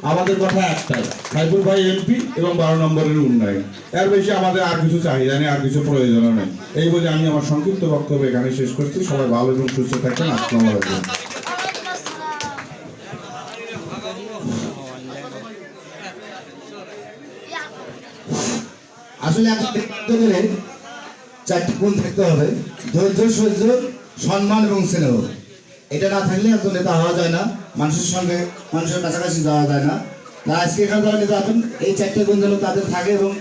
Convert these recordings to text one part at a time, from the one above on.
আমাদের কথা একটাই, সাইফুল ভাই এমপি এবং 12 নম্বরের উন্নয়ন। এর বেশি আমাদের আর কিছু চাহিদা নেই, আর কিছু প্রয়োজনও নেই। এই বলে আমি আমার সংক্ষিপ্ত বক্তব্য এখানে শেষ করছি। সবাই ভালো এবং সুস্থ থাকবেন। আসসালামু আলাইকুম। আসলে আপনাদের চারটি গুণ থাকতে হবে: ধৈর্য, সহ্য, সম্মান এবং স্নেহ। এটা না থাকলে একজন নেতা হওয়া যায় না, মানুষের সঙ্গে মানুষের কাছাকাছি যাওয়া যায় না। তা আজকে এখানে যারা নেতা আছেন, এই চারটে গুণ যেন তাদের থাকে এবং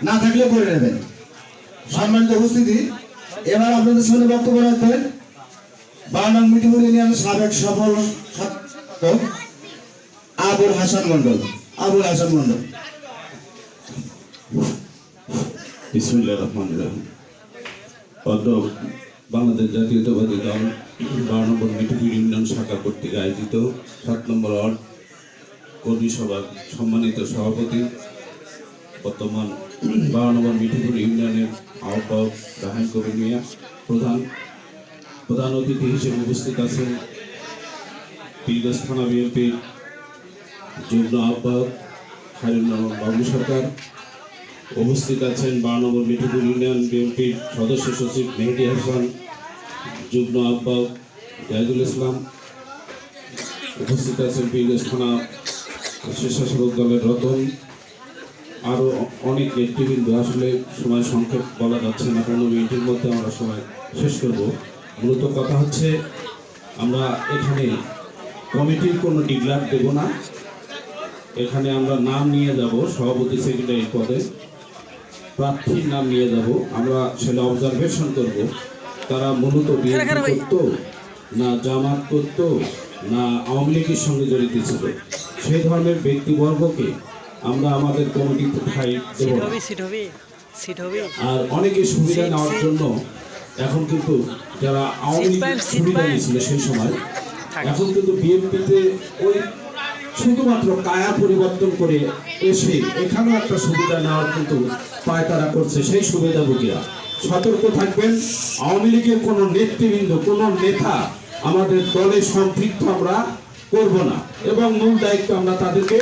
না থাকলে করে নেবেন। সম্মানিত উপস্থিতি, এবার আপনাদের সামনে বক্তব্য রাখবেন 12 নং মিঠিপুর ইউনিয়নের সাবেক সফল আবুল হাসান মন্ডল। আবুল হাসান মন্ডল। বিসমিল্লাহির রহমানির রহিম। বাংলাদেশ জাতীয়তাবাদী দল 12 নম্বর মিঠিপুর ইউনিয়ন শাখা কর্তৃক আয়োজিত 7 নম্বর ওয়ার্ড কর্মী সভার সম্মানিত সভাপতি, বর্তমান 12 নম্বর মিঠিপুর ইউনিয়নের আহ্বায়ক রাহান কবির মিয়া, প্রধান অতিথি হিসেবে উপস্থিত আছেন পীরগঞ্জ থানা বিএনপির যুগ্ম আহ্বায়ক খায়রুল বাবু সরকার, উপস্থিত আছেন 12 নম্বর মিঠিপুর ইউনিয়ন বিএনপির সদস্য সচিব মেহেদী হাসান, যুগ্ম আহ্বায়ক জাহিদুল ইসলাম, উপস্থিত আছেন পীরগঞ্জ থানা স্বেচ্ছাসেবক দলের রতন, আরও অনেক নেতৃবৃন্দ। আসলে সময় সংক্ষেপ বলা যাচ্ছে না, 15 মিনিটের মধ্যে আমরা সময় শেষ করব। মূলত কথা হচ্ছে, আমরা এখানে কমিটির কোনো ডিক্লার দেব না। এখানে আমরা নাম নিয়ে যাব, সভাপতি সেক্রেটারি পদে প্রার্থীর নাম নিয়ে যাব। আমরা সেটা অবজারভেশন করব, তারা মূলত বিএনপি করতো না জামাত করতো না আওয়ামী লীগের সঙ্গে জড়িত ছিল, সেই ধরনের ব্যক্তিবর্গকে আমরা আমাদের কমিটিতে ঠাঁই দেব না। আর অনেকে সুবিধা নেওয়ার জন্য এখন কিন্তু যারা আওয়ামী লীগের সুবিধা নিয়েছিল সেই সময়, এখন কিন্তু বিএনপিতে ওই শুধুমাত্র কায়া পরিবর্তন করে এসে এখানেও একটা সুবিধা নেওয়ার কিন্তু পায়তারা করছে সেই সুবিধাভোগীরা। সতর্ক থাকবেন, আওয়ামী লীগের কোনো নেতৃবৃন্দ, কোনো নেতা আমাদের দলে সম্পৃক্ত আমরা করব না এবং মূল দায়িত্ব আমরা তাদেরকে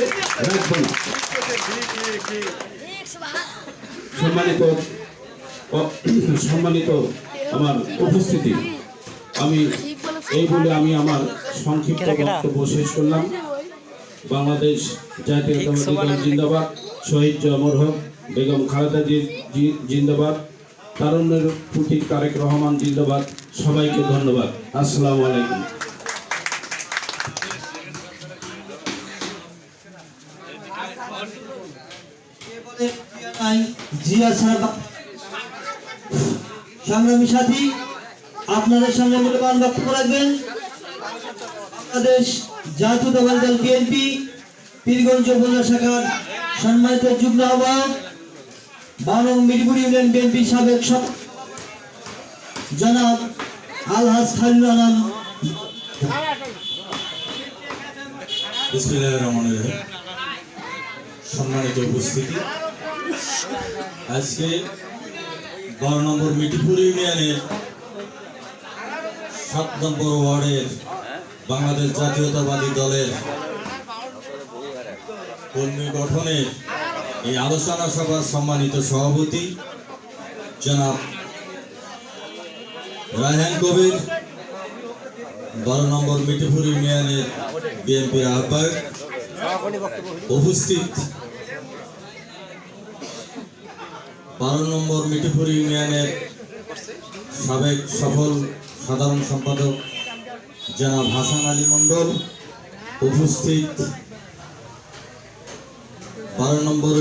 রাখবো না। সম্মানিত আমার উপস্থিতি, আমি এই বলে আমি আমার সংক্ষিপ্ত বক্তব্য শেষ করলাম। বাংলাদেশ জাতীয়তাবাদী দল জিন্দাবাদ, শহীদ অমর হোক, বেগম খালেদা জিন্দাবাদ, তারুণ্যের প্রতীক তারেক রহমান জিন্দাবাদ। সবাইকে ধন্যবাদ। আসসালামু আলাইকুম। সংগ্রামী সাথী, আপনাদের সামনে মূল্যবান বক্তব্য রাখবেন বাংলাদেশ জাতীয়তাবাদী দল বিএনপি পীরগঞ্জ উপজেলা শাখার সম্মানিত যুগ্ম আহ্বায়ক 12 নং মিঠিপুর ইউনিয়ন বিএনপি সাবেক জনাব আলহাজ খায়রুল আনাম। বিসমিল্লাহির রহমানির রহিম। সম্মানিত উপস্থিতি, আজকে 12 নম্বর মিঠিপুর ইউনিয়নের 7 নম্বর ওয়ার্ডের বাংলাদেশ জাতীয়তাবাদী দলের কর্মী গঠনের এই আলোচনা সভার সম্মানিত সভাপতি জনাব রায়হান কবির, 12 নম্বর মিঠিপুর ইউনিয়নের বিএনপির আহ্বায়ক, উপস্থিত 12 নম্বর মিঠিপুর ইউনিয়নের সাবেক সফল সাধারণ সম্পাদক জনাব হাসান আলী মন্ডল, উপস্থিত 12 নম্বর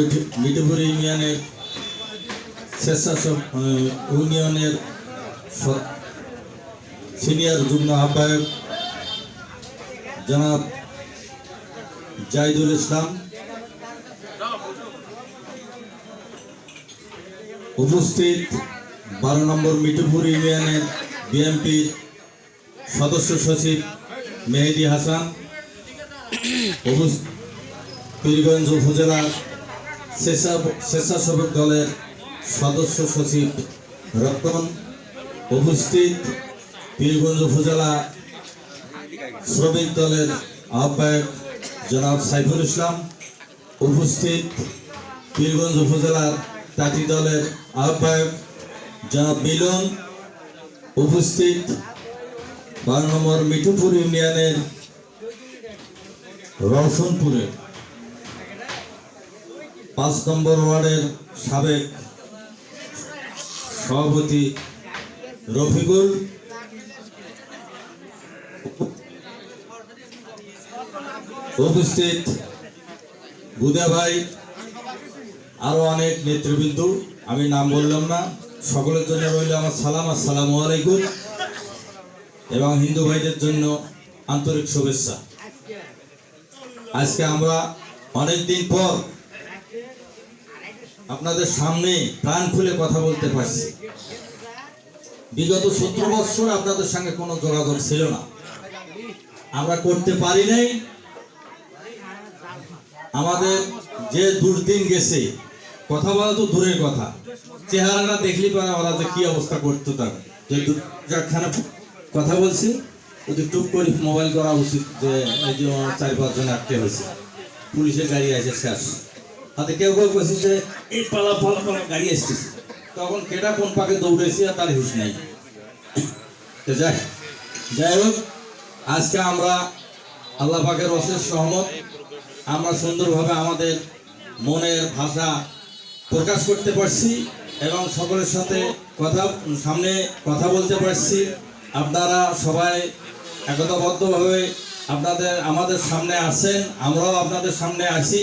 মিঠিপুর ইউনিয়নের স্বেচ্ছাসেবক ইউনিয়নের সিনিয়র যুগ্ম আহ্বায়ক জনাব জাহিদুল ইসলাম, উপস্থিত 12 নম্বর মিঠিপুর ইউনিয়নের বিএনপির সদস্য সচিব মেহেদী হাসান, পীরগঞ্জ উপজেলা স্বেচ্ছাসেবক দলের সদস্য সচিব রতন, উপস্থিত পীরগঞ্জ উপজেলা শ্রমিক দলের আহ্বায়ক জনাব সাইফুল ইসলাম, উপস্থিত পীরগঞ্জ উপজেলার তাঁতি দলের আহ্বায়ক জনাব মিলন, উপস্থিত 12 নম্বর মিঠুপুর ইউনিয়নের রওশনপুরের 5 নম্বর ওয়ার্ডের সাবেক সভাপতি রফিকুল, উপস্থিত বুদা ভাই, আরো অনেক নেতৃবৃন্দ, আমি নাম বললাম না, সকলের জন্য রইল আমার সালাম, আসসালামু আলাইকুম, এবং হিন্দু ভাইদের জন্য আন্তরিক শুভেচ্ছা। আজকে আমরা অনেকদিন পর আপনাদের সামনে প্রাণ খুলে কথা বলতে পারছি। বিগত 17 বছর আপনাদের সঙ্গে কোনো যোগাযোগ ছিল না, আমরা করতে পারি নাই। আমাদের যে দুর্দিন গেছে, কথা বলা তো দূরের কথা, চেহারাটা দেখলি পারে ওরা যে কি অবস্থা করতো, তার যে দুখানা কথা বলছি ওদের টুক করে মোবাইল করা উচিত, যে এই যে 4-5 জন আটকে হয়েছে, পুলিশের গাড়ি আছে শেষ হাতে, কেউ কেউ বলছে যে এই পালা পালা পালা গাড়ি আসতেছে, তখন কেটা কোন পাকে দৌড়েছি আর তার হুঁশ নাই। তো যাই হোক, আজকে আমরা আল্লাহ পাকের অশেষ রহমত, আমরা সুন্দরভাবে আমাদের মনের ভাষা প্রকাশ করতে পারছি এবং সকলের সাথে সামনে কথা বলতে পারছি। আপনারা সবাই একতাবদ্ধভাবে আমাদের সামনে আছেন, আমরাও আপনাদের সামনে আছি।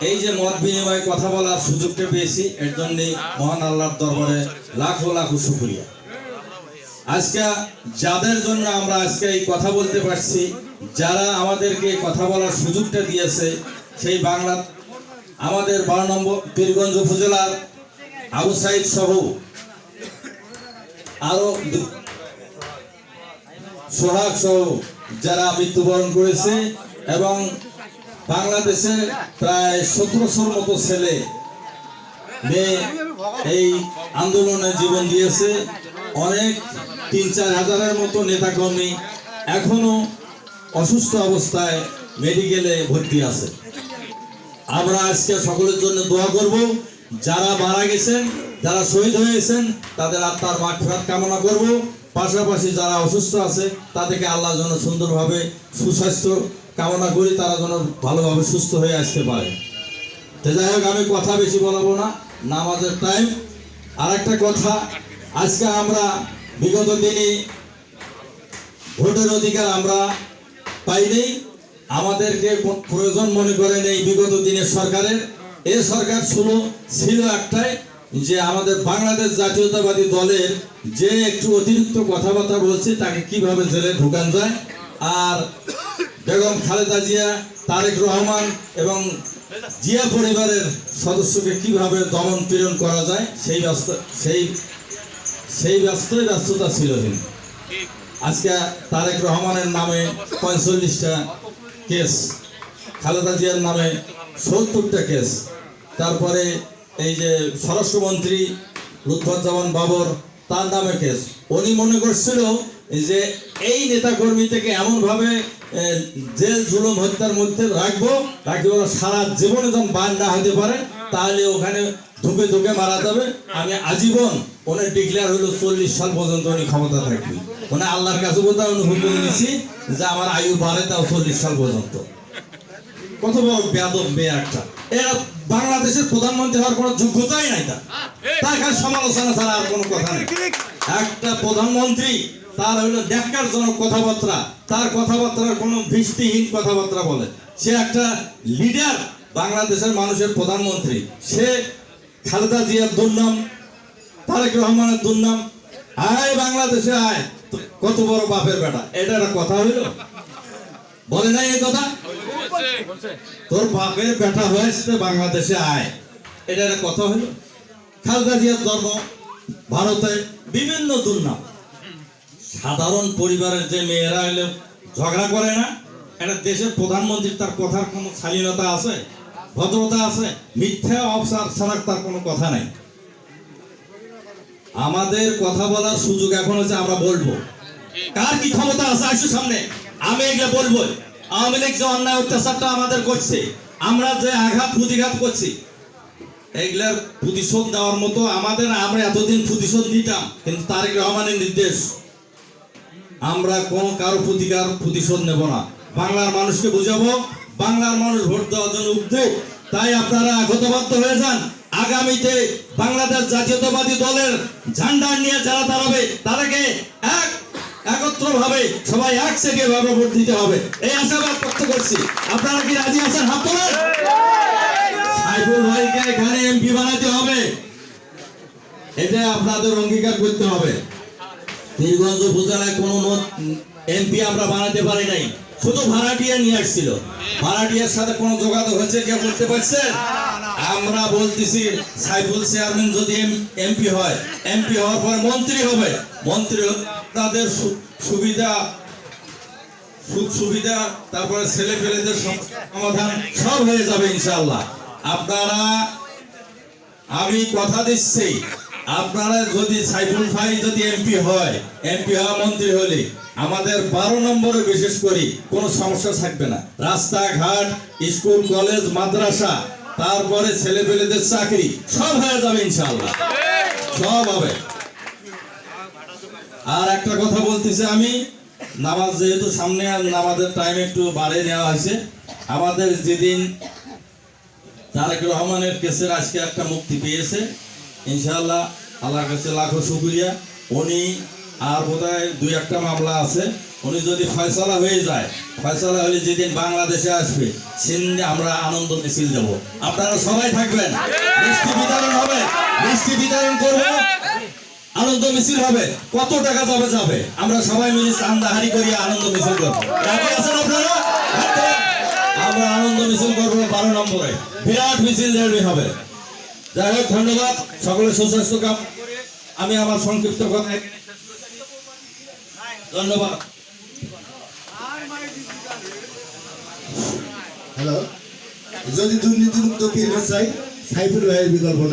এই যে মত বিনিময়ে কথা বলার সুযোগটা পেয়েছি, এর জন্য মহান আল্লাহর দরবারে লাখো লাখো শুকরিয়া। আজকে যাদের জন্য আমরা আজকে এই কথা বলতে পারছি, যারা আমাদেরকে কথা বলার সুযোগটা দিয়েছে, সেই বাংলা আমাদের 12 নম্বর পীরগঞ্জ উপজেলার আবু সাইদ সহ আরো সোহাগ সহ যারা মৃত্যুবরণ করেছে, এবং বাংলাদেশে প্রায় 1700 মতো ছেলে মেয়ে এই আন্দোলনে জীবন দিয়েছে। অনেক 3-4 হাজারের মতো নেতাকর্মী এখনো অসুস্থ অবস্থায় মেডিকেলে ভর্তি আছে। আমরা আজকে সকলের জন্য দোয়া করব, যারা মারা গেছেন, যারা শহীদ হয়েছেন, তাদের আত্মার মাগফিরাত কামনা করব। পাশাপাশি যারা অসুস্থ আছে তাদেরকে আল্লাহ যেন সুন্দরভাবে সুস্বাস্থ্য কামনা করি, তারা যেন ভালোভাবে সুস্থ হয়ে আসতে পারে। তো যাই হোক, আমি কথা বেশি বলবো না, নামাজের টাইম। আর একটা কথা, আজকে আমরা বিগত দিনে ভোটের অধিকার আমরা পাইনি, আমাদেরকে প্রয়োজন মনে করেন এই বিগত দিনের সরকারের। এই সরকার ছিল একটাই, যে আমাদের বাংলাদেশ জাতীয়তাবাদী দলের যে একটু অতিরিক্ত কথাবার্তা বলছে তাকে কিভাবে জেলে ঢুকান যায়, আর বেগম খালেদা জিয়া, তারেক রহমান এবং জিয়া পরিবারের সদস্যকে কিভাবে দমন পীড়ন করা যায়, সেই ব্যস্ততা ছিল। আজকে তারেক রহমানের নামে 45টা কেস, খালেদা জিয়ার নামে 70টা কেস, তারপরে এই যে স্বরাষ্ট্রমন্ত্রী লুৎফুজ্জামান বাবর, তার নামে কেস। উনি মনে করছিল যে এই নেতাকর্মী থেকে এমনভাবে জেল জুলুম হত্যার মধ্যে রাখবো ওরা সারা জীবনে যখন বান না হতে পারে, তাহলে ওখানে ধুকে ধুকে মারা যাবে। আমি আজীবন ওনার ডিক্লেয়ার হলো 40 সাল পর্যন্ত উনি ক্ষমতা থাকবে। উনি আল্লাহর কাছে বোধহয় উনি হুকুম নিয়েছি যে আমার আয়ু বাড়ে, তাও 40 সাল পর্যন্ত। কত বড় বেয়াদব মেয়ে একটা! এরা বাংলাদেশের প্রধানমন্ত্রী হওয়ার কোনো যোগ্যতাই নাই, তার খালি সমালোচনা ছাড়া আর কোনো কথা নেই। একটা প্রধানমন্ত্রী, তার হলো ন্যাক্কারজনক কথাবার্তা, তার কথাবার্তার কোনো ভিত্তিহীন কথাবার্তা বলে। সে একটা লিডার, বাংলাদেশের মানুষের প্রধানমন্ত্রী, সে খালেদা জিয়ার দুর্নাম, তারেক রহমানের দুর্নাম। আয় বাংলাদেশে আয়, কত বড় বাপের বেটা! এটা একটা কথা হইল? বলে নাই এই কথা? তোর বাপের বেটা হয়েছে বাংলাদেশে আয়, এটা একটা কথা হইল? খালেদা জিয়ার জন্ম ভারতে, বিভিন্ন দুর্নাম। সাধারণ পরিবারের যে মেয়েরা হইলে ঝগড়া করে না, একটা দেশের প্রধানমন্ত্রী, তার কথার কোনো শালীনতা আছে, ভদ্রতা আছে? মিথ্যা অফসার ছাড়া তার কোনো কথা নাই। আমাদের কথা বলার সুযোগ এখন হচ্ছে, আমরা বলবো। কার কি ক্ষমতা আছে আসো সামনে, আমি এগুলো বলবো। আওয়ামী লীগ যে অন্যায় অত্যাচারটা আমাদের করছে, আমরা যে আঘাত প্রতিঘাত করছি, এইগুলার প্রতিশোধ দেওয়ার মতো আমরা এতদিন প্রতিশোধ নিতাম, কিন্তু তারেক রহমানের নির্দেশ আমরা কোন কারো প্রতিশোধ নেব না। বাংলার মানুষকে বুঝাবো, বাংলার মানুষ ভোট দেওয়ার জন্য উদ্যোগ। তাই আপনারা একতাবদ্ধ হয়ে যান। আগামীতে বাংলাদেশ জাতীয়তাবাদী দলের ঝান্ডা নিয়ে যারা দাঁড়াবে তাদেরকে একত্রভাবে সবাই একসাথে ভাবে ভোট দিতে হবে, এই আশাবাদ ব্যক্ত করছি। আপনারা কি রাজি আছেন? হাত তোলেন। সাইফুল ভাইকে এখানে এমপি বানাতে হবে, এটা আপনাদের অঙ্গীকার করতে হবে। পীরগঞ্জ উপজেলায় কোনো এমপি আমরা বানাতে পারি নাই, শুধু ভাড়াটিয়া নিয়ে আসছিল। ভাড়াটিয়ার সাথে কোনো যোগাযোগ হচ্ছে কেউ করতে পারছেন? আমরা বলতেছি সাইফুল চেয়ারম্যান যদি এমপি হয়, এমপি হওয়ার পর মন্ত্রী হবে, মন্ত্রী তাদের সুবিধা সুবিধা, তারপরে ছেলে পেলেদের সমাধান সব হয়ে যাবে ইনশাআল্লাহ। আপনারা, আমি কথা দিচ্ছি, আপনারা যদি সাইফুল ভাই যদি এমপি হয়, এমপি হওয়া মন্ত্রী হলে আমাদের 12 নম্বরে বিশেষ করে কোনো সমস্যা থাকবে না। রাস্তাঘাট, স্কুল, কলেজ, মাদ্রাসা, তারপরে ছেলে পেলেদের চাকরি সব হয়ে যাবে ইনশাআল্লাহ, সব হবে। আর একটা কথা বলতেছি আমি, নামাজ যেহেতু সামনে, আর নামাজের টাইম একটু বাড়িয়ে নেওয়া হয়েছে। আমাদের যেদিন তারেক রহমানের কেসের আজকে একটা মুক্তি পেয়েছে, ইনশাআল্লাহ আল্লাহর কাছে লাখো শুকরিয়া। উনি আর বোধহয় 2-1টা মামলা আছে, উনি যদি ফয়সালা হয়ে যায়, ফয়সালা হলে যেদিন বাংলাদেশে আসবে সেদিন আমরা আনন্দ মিছিল দেব। আপনারা সবাই থাকবেন, মিষ্টি বিতরণ হবে, মিষ্টি বিতরণ করব, আনন্দ মিছিল হবে। কত টাকা যাবে, আমরা সবাই মিলে চান্দাহারি করি, আনন্দ মিছিল করব। রাজি আছেন আপনারা? আমরা আনন্দ মিছিল করবো 12 নম্বরে, বিরাট মিছিল রেডি হবে। যাই হোক, ধন্যবাদ, সকলের সুস্বাস্থ্য কাম। আমি আমার সংক্ষিপ্ত কথা ধন্যবাদ। হ্যালো, যদি দুর্নীতিমুক্ত পীরগঞ্জ চাই, সাইফুল ভাইয়ের বিকল্প নাই।